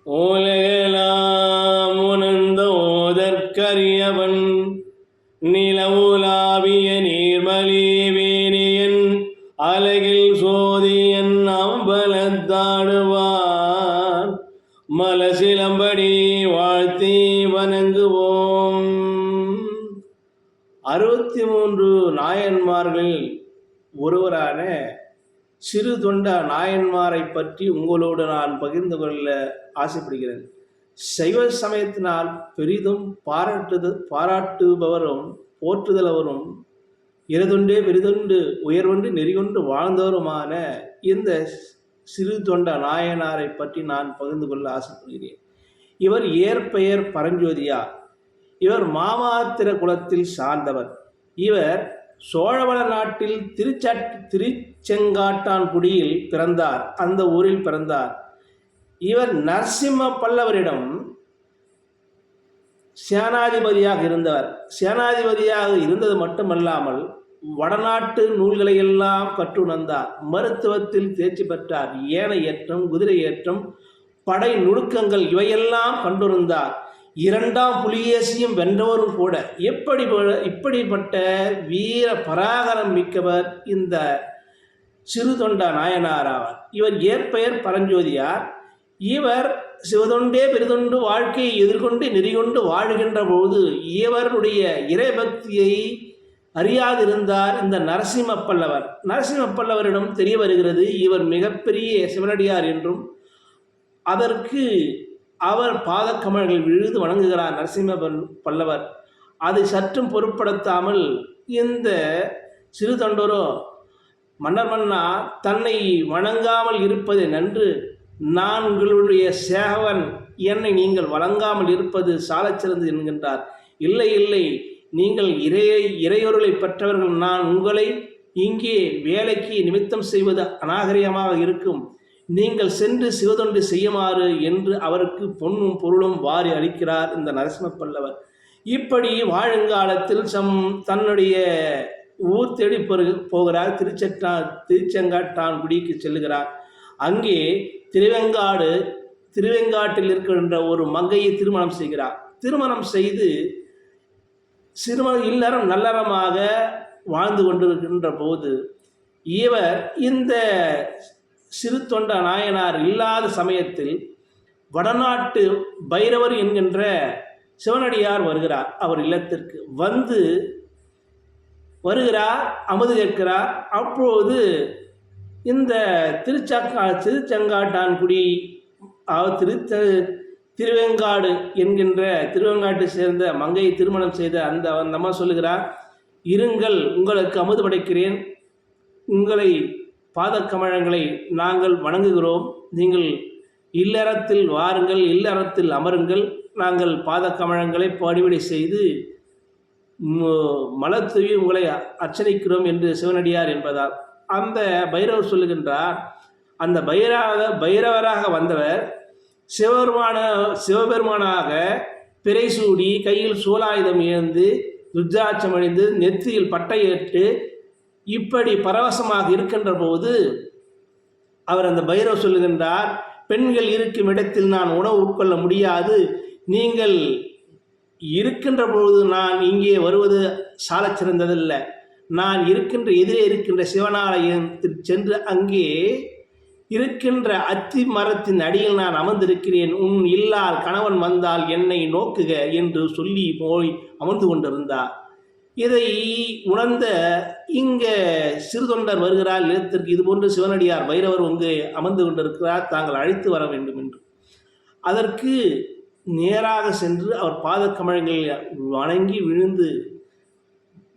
உலகெலாம் உணர்ந்த ஓதற்கரியவன் நிலவுலாவிய நீர்மலி வேணியன் அலகில் சோதியன் அம்பலத்தாடுவான் மலசிலம்படி வாழ்த்தி வணங்குவோம். 63 நாயன்மார்களில் ஒருவரான சிறு தொண்ட நாயன்மாரை பற்றி உங்களோடு நான் பகிர்ந்து கொள்ள ஆசைப்படுகிறேன். சைவ சமயத்தினால் பெரிதும் பாராட்டுபவரும் போற்றுதலவரும் இருதொண்டே பெரிதொண்டு உயர்வொன்று நெறிகொண்டு வாழ்ந்தவருமான இந்த சிறு தொண்ட நாயனாரை பற்றி நான் பகிர்ந்து கொள்ள ஆசைப்படுகிறேன். இவர் இயற்பெயர் பரஞ்சோதியார். இவர் மாமாத்திர குலத்தில் சார்ந்தவர். இவர் சோழவள நாட்டில் திருச்செங்காட்டான்குடியில் பிறந்தார். அந்த ஊரில் பிறந்தார். இவர் நரசிம்ம பல்லவரிடம் சேனாதிபதியாக இருந்தவர். சேனாதிபதியாக இருந்தது மட்டுமல்லாமல் வடநாட்டு நூல்களை எல்லாம் கற்றுணர்ந்தார். மருத்துவத்தில் தேர்ச்சி பெற்றார். ஏனை ஏற்றம், குதிரை ஏற்றம், படை நுணுக்கங்கள் இவையெல்லாம் கண்டுணர்ந்தார். 2ஆம் புலிகேசியும் வென்றவரும் கூட. இப்படிப்பட்ட வீர பராகரம் மிக்கவர் இந்த சிறு தொண்ட நாயனார் ஆவார். இவர் இயற்பெயர் பரஞ்சோதியார். இவர் சிவதொண்டே பெரிதொண்டு வாழ்க்கையை எதிர்கொண்டு நெறிகொண்டு வாழுகின்ற போது இவருடைய இறைபக்தியை அறியாதிருந்தார் இந்த நரசிம்ம பல்லவர். நரசிம்ம பல்லவரிடம் தெரிய வருகிறது இவர் மிகப்பெரிய சிவனடியார் என்றும். அதற்கு அவர் பாதக்கமல்கள் விழுது வணங்குகிறார் நரசிம்ம பல்லவர். அதை சற்றும் பொருட்படுத்தாமல் இந்த சிறு தொண்டரோ, மன்னா தன்னை வணங்காமல் இருப்பது நன்று, நான் உங்களுடைய சேவன், என்னை நீங்கள் வழங்காமல் இருப்பது சாலச் சிறந்து என்கின்றார். இல்லை இல்லை, நீங்கள் இறையொருளை பெற்றவர்கள். நான் உங்களை இங்கே வேலைக்கு நிமித்தம் செய்வது அநாகரிகமாக இருக்கும். நீங்கள் சென்று சிவதொண்டு செய்யுமாறு என்று அவருக்கு பொன்னும் பொருளும் வாரி அளிக்கிறார் இந்த நரசிம்ம பல்லவர். இப்படி வாழுங்காலத்தில் தன்னுடைய ஊர் தேடி போகிறார். திருச்செங்காட்டான்குடிக்கு செல்லுகிறார். அங்கே திருவெங்காட்டில் இருக்கின்ற ஒரு மங்கையை திருமணம் செய்கிறார். திருமணம் செய்து இல்லறம் நல்லறமாக வாழ்ந்து கொண்டிருக்கின்ற போது இவர் இந்த சிறு தொண்ட நாயனார் இல்லாத சமயத்தில் வடநாட்டு பைரவர் என்கின்ற சிவனடியார் வருகிறார். அவர் இல்லத்திற்கு வருகிறார், அமுது கேட்கிறார். அப்போது இந்த திருச்செங்காட்டான்குடி திருவெங்காடு என்கின்ற திருவெங்காட்டை சேர்ந்த மங்கையை திருமணம் செய்த அந்த அம்மா சொல்லுகிறார், இருங்கள், உங்களுக்கு அமுது படைக்கிறேன், உங்களை பாதக்கமழங்களை நாங்கள் வணங்குகிறோம், நீங்கள் இல்லறத்தில் வாருங்கள், இல்லறத்தில் அமருங்கள், நாங்கள் பாதக்கமழங்களை பணிவிடை செய்து மலத்தூவி உங்களை அர்ச்சனைக்கிறோம் என்று சிவனடியார் என்பதால் அந்த பைரவர் சொல்லுகின்றார். அந்த பைரவராக வந்தவர் சிவபெருமானாக பிறை சூடி கையில் சூலாயுதம் ஏந்து ருத்ராட்சம் அணிந்து நெற்றியில் பட்டை ஏற்று இப்படி பரவசமாக இருக்கின்ற போது அவர் அந்த பைரவர் சொல்லுகின்றார், பெண்கள் இருக்கும் இடத்தில் நான் உணவு உட்கொள்ள முடியாது, நீங்கள் இருக்கின்ற பொழுது நான் இங்கே வருவது சாலச் சிறந்ததல்ல, நான் எதிரே இருக்கின்ற சிவனாலயத்தில் சென்று அங்கே இருக்கின்ற அத்தி மரத்தின் அடியில் நான் அமர்ந்திருக்கிறேன், உன் இல்லால் கணவன் வந்தால் என்னை நோக்குக என்று சொல்லி போய் அமர்ந்து கொண்டிருந்தார். இதை உணர்ந்த இங்கே சிறு தொண்டர் வருகிறார் இல்லத்திற்கு. இதுபோன்று சிவனடியார் பைரவர் இங்கு அமர்ந்து கொண்டிருக்கிறார், தாங்கள் அழைத்து வர வேண்டும் என்று. அதற்கு நேராக சென்று அவர் பாதக்கமழங்களை வணங்கி விழுந்து,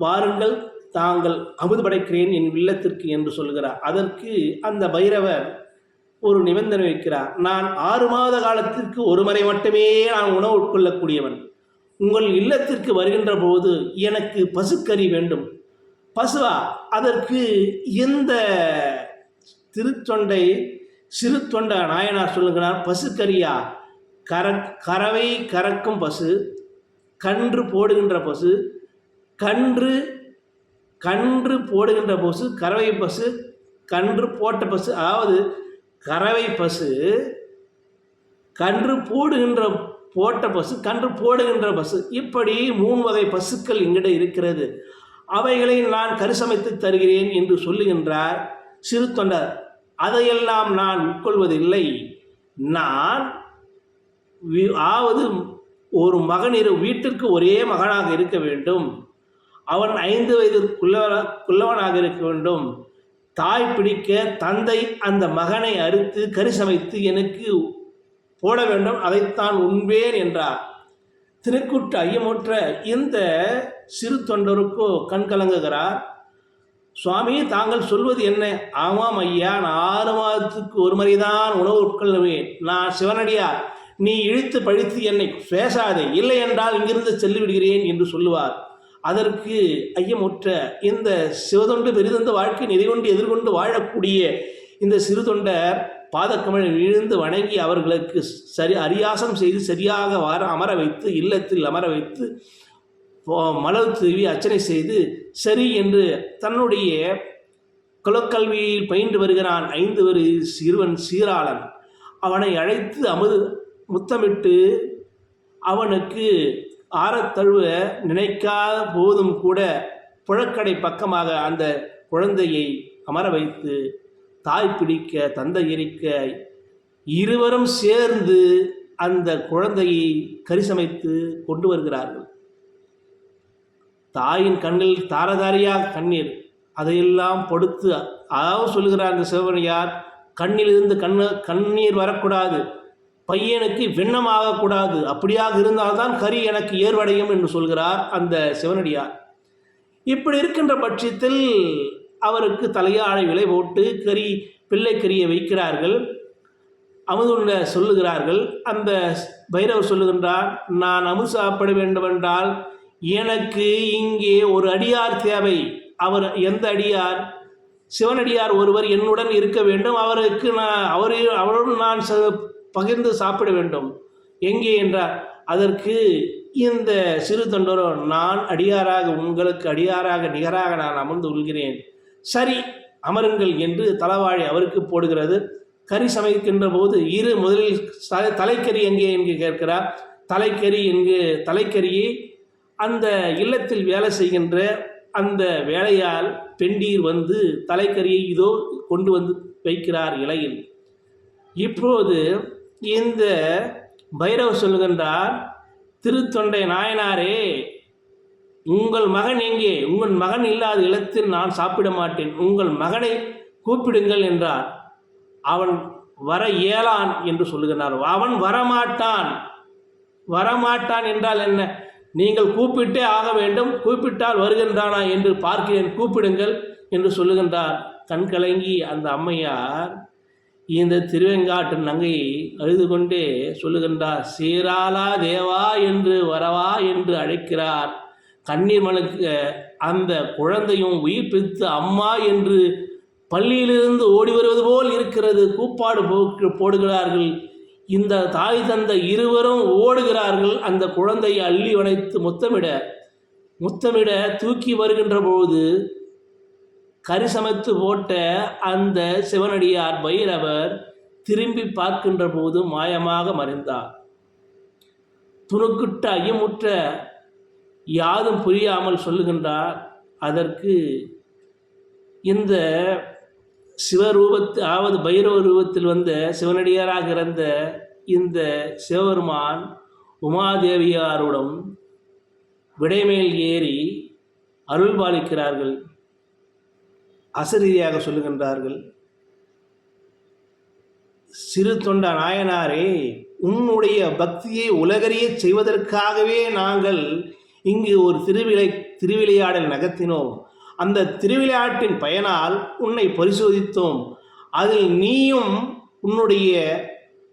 வாருங்கள், தாங்கள் அமுது படைக்கிறேன் என் இல்லத்திற்கு என்று சொல்கிறார். அதற்கு அந்த பைரவர் ஒரு நிபந்தனை வைக்கிறார், நான் 6 மாத காலத்திற்கு ஒரு முறை மட்டுமே நான் உணவு உட்கொள்ளக்கூடியவன், உங்கள் இல்லத்திற்கு வருகின்ற போது எனக்கு பசுக்கறி வேண்டும். பசுவா? அதற்கு இந்த சிறு தொண்ட நாயனார் சொல்லுகிறார், பசுக்கறியா? கறவை கறக்கும் பசு, கன்று போடுகின்ற பசு, கன்று போடுகின்ற பசு, கறவை பசு, கன்று போட்ட பசு, அதாவது கறவை பசு கன்று போட்ட பசு, கன்று போடுகின்ற பசு, இப்படி 3 வகை பசுக்கள் எங்கிட்ட இருக்கிறது. அவைகளை நான் கரிசமைத்து தருகிறேன் என்று சொல்லுகின்றார் சிறு தொண்டர். அதையெல்லாம் நான் உட்கொள்வதில்லை. நான் ஒரு மகன் வீட்டிற்கு ஒரே மகனாக இருக்க வேண்டும். அவன் 5 வயதிற்குள்ளவனாக இருக்க வேண்டும். தாய் பிடிக்க தந்தை அந்த மகனை அறுத்து கரிசமைத்து எனக்கு போட வேண்டும், அதைத்தான் உண்பேன் என்றார். திருக்குற்ற ஐயமுற்ற இந்த சிறு தொண்டருக்கோ கண் கலங்குகிறார். சுவாமி, தாங்கள் சொல்வது என்ன? ஆமாம் ஐயா, நான் 6 மாதத்துக்கு ஒரு முறைதான் உணவு உட்கொள்ளுவேன். நான் சிவனடியார். நீ இழுத்து பழித்து என்னை பேசாதே, இல்லை என்றால் இங்கிருந்து செல்லிவிடுகிறேன் என்று சொல்லுவார். அதற்கு ஐயமுற்ற இந்த சிவதொண்டு பெரிதொண்டு வாழ்க்கை நெறிகொண்டு எதிர்கொண்டு வாழக்கூடிய இந்த சிறு தொண்டர் பாதக்கமலில் விழுந்து வணங்கி அவர்களுக்கு அரியாசம் செய்து சரியாக அமர வைத்து, இல்லத்தில் அமர வைத்து மலர் தூவி அர்ச்சனை செய்து சரி என்று தன்னுடைய குலக்கல்வியில் பயின்று வருகிறான் 5 வயது சிறுவன் சீராளன். அவனை அழைத்து முத்தமிட்டு அவனுக்கு ஆரத்தழுவ நினைக்காத போதும் கூட புழக்கடை பக்கமாக அந்த குழந்தையை அமர வைத்து தாய் பிடிக்க தந்தை எரிக்க இருவரும் சேர்ந்து அந்த குழந்தையை கரிசமைத்து கொண்டு வருகிறார்கள். தாயின் கண்ணில் தாரதாரியாக கண்ணீர், அதையெல்லாம் பொடுத்து அதாவது சொல்லுகிறார் அந்த சிவனடியார், கண்ணிலிருந்து கண்ணீர் வரக்கூடாது, பையனுக்கு வெண்ணமாகக்கூடாது, அப்படியாக இருந்தால்தான் கறி எனக்கு ஏர்வடையும் என்று சொல்கிறார் அந்த சிவனடியார். இப்படி இருக்கின்ற பட்சத்தில் அவருக்கு தலையாழை விலை போட்டு பிள்ளைக்கறியை வைக்கிறார்கள். அமுதுள்ள சொல்லுகிறார்கள். அந்த பைரவர் சொல்லுகின்றார், நான் அமுது சாப்பிட வேண்டுமென்றால் எனக்கு இங்கே ஒரு அடியார் தேவை. அவர் எந்த அடியார்? சிவனடியார் ஒருவர் என்னுடன் இருக்க வேண்டும். அவருடன் நான் பகிர்ந்து சாப்பிட வேண்டும். எங்கே என்றார். அதற்கு இந்த சிறு தொண்டரோ, நான் அடியாராக உங்களுக்கு அடியாராக நிகராக நான் அமர்ந்து கொள்கிறேன், சரி அமருங்கள் என்று தலவாழை அவருக்கு போடுகிறது. கறி சமைக்கின்ற போது முதலில் தலைக்கறி எங்கே என்று கேட்கிறார். தலைக்கறியை அந்த இல்லத்தில் வேலை செய்கின்ற அந்த வேலையால் பெண்டீர் வந்து தலைக்கறியை இதோ கொண்டு வந்து வைக்கிறார் இலையில். இப்போது இந்த பைரவர் சொல்லுகின்றார், திருத்தொண்டை நாயனாரே, உங்கள் மகன் எங்கே? உங்கள் மகன் இல்லாத இல்லத்தில் நான் சாப்பிட மாட்டேன், உங்கள் மகனை கூப்பிடுங்கள் என்றார். அவன் வர இயலான் என்று சொல்லுகிறார். அவன் வரமாட்டான் என்றால் என்ன? நீங்கள் கூப்பிட்டே ஆக வேண்டும், கூப்பிட்டால் வருகின்றானா என்று பார்க்கிறேன், கூப்பிடுங்கள் என்று சொல்லுகின்றார். கண் கலங்கி அந்த அம்மையார் இந்த திருவெங்காட்டு நங்கையை அழுது கொண்டே சொல்லுகின்றார், சீராளா தேவா என்று வரவா என்று அழைக்கிறார். கண்ணீர் மலுக்க அந்த குழந்தையும் உயிர் பித்து அம்மா என்று பள்ளியிலிருந்து ஓடி வருவது போல் இருக்கிறது. கூப்பாடு போடுகிறார்கள். இந்த தாய் தந்தை இருவரும் ஓடுகிறார்கள். அந்த குழந்தையை அள்ளி வளைத்து முத்தமிட தூக்கி வருகின்ற போது கறி சமைத்து போட்ட அந்த சிவனடியார் பைரவர் திரும்பி பார்க்கின்ற போது மாயமாக மறைந்தார். துணுக்குட்ட ஐயமுற்ற யாதும் புரியாமல் சொல்லுகின்றார். அதற்கு இந்த பைரவ ரூபத்தில் வந்த சிவனடியாராக இருந்த இந்த சிவபெருமான் உமாதேவியாருடன் விடைமேல் ஏறி அருள் பாலிக்கிறார்கள். அசரீதியாக சொல்லுகின்றார்கள், சிறு தொண்ட நாயனாரே, உன்னுடைய பக்தியை உலகறிய செய்வதற்காகவே நாங்கள் இங்கு ஒரு திருவிளையாடல் நகர்த்தினோம். அந்த திருவிளையாட்டின் பயனால் உன்னை பரிசோதித்தோம். அதில் நீயும் உன்னுடைய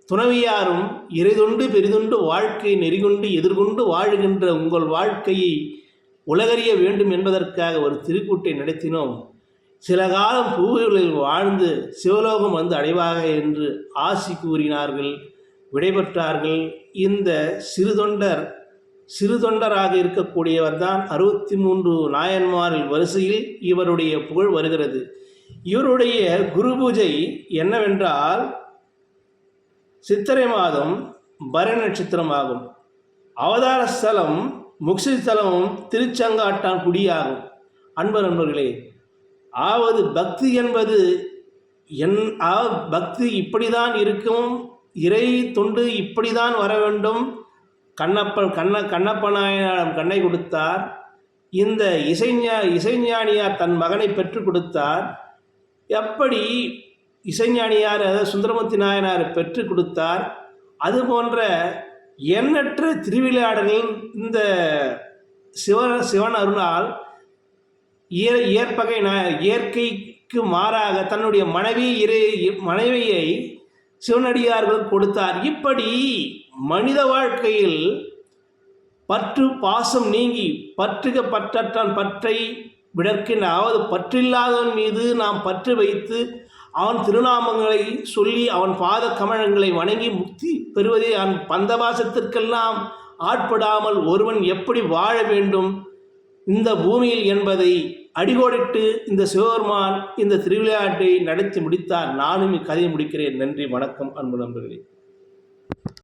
துணைவியாரும் இறைதொண்டு பெரிதொண்டு வாழ்க்கை நெறிகொண்டு எதிர்கொண்டு வாழுகின்ற உங்கள் வாழ்க்கையை உலகறிய வேண்டும் என்பதற்காக ஒரு திருக்கூட்டை நடத்தினோம். சில காலம் பூவுகளில் வாழ்ந்து சிவலோகம் வந்து அடைவாக என்று ஆசி கூறினார்கள். விடைபெற்றார்கள். இந்த சிறு தொண்டராக இருக்கக்கூடியவர் தான் 63 நாயன்மாரில் வரிசையில் இவருடைய புகழ் வருகிறது. இவருடைய குரு பூஜை என்னவென்றால், சித்திரை மாதம் பரணி நட்சத்திரமாகும். அவதார ஸ்தலம் முக்தி ஸ்தலமும் திருச்செங்காட்டான்குடியாகும். நண்பர்களே, ஆவது பக்தி என்பது பக்தி இப்படிதான் இருக்கும், இறை தொண்டு இப்படிதான் வர வேண்டும். கண்ணப்ப நாயனார் கண்ணை கொடுத்தார். இந்த இசைஞானியார் தன் மகனை பெற்றுக் கொடுத்தார். எப்படி இசைஞானியார் சுந்தரமூர்த்தி நாயனார் பெற்றுக் கொடுத்தார், அதுபோன்ற எண்ணற்ற திருவிளையாடல்கள் இந்த சிவன் அருளால் இயற்கைக்கு மாறாக தன்னுடைய மனைவியை சிவனடியார்கள் கொடுத்தார். இப்படி மனித வாழ்க்கையில் பற்று பாசம் நீங்கி பற்றற்றான் பற்றை விடற்கின்ற, அதாவது பற்றில்லாதவன் மீது நாம் பற்று வைத்து அவன் திருநாமங்களை சொல்லி அவன் பாத கமலங்களை வணங்கி முக்தி பெறுவதே அவன் பந்தபாசத்திற்கெல்லாம் ஆட்படாமல் ஒருவன் எப்படி வாழ வேண்டும் இந்த பூமியில் என்பதை அடிகோடிட்டு இந்த சிவபெருமான் இந்த திருவிளையாட்டை நடத்தி முடித்தார். நானும் இக்கதையை முடிக்கிறேன். நன்றி, வணக்கம் அன்பு நண்பர்களே.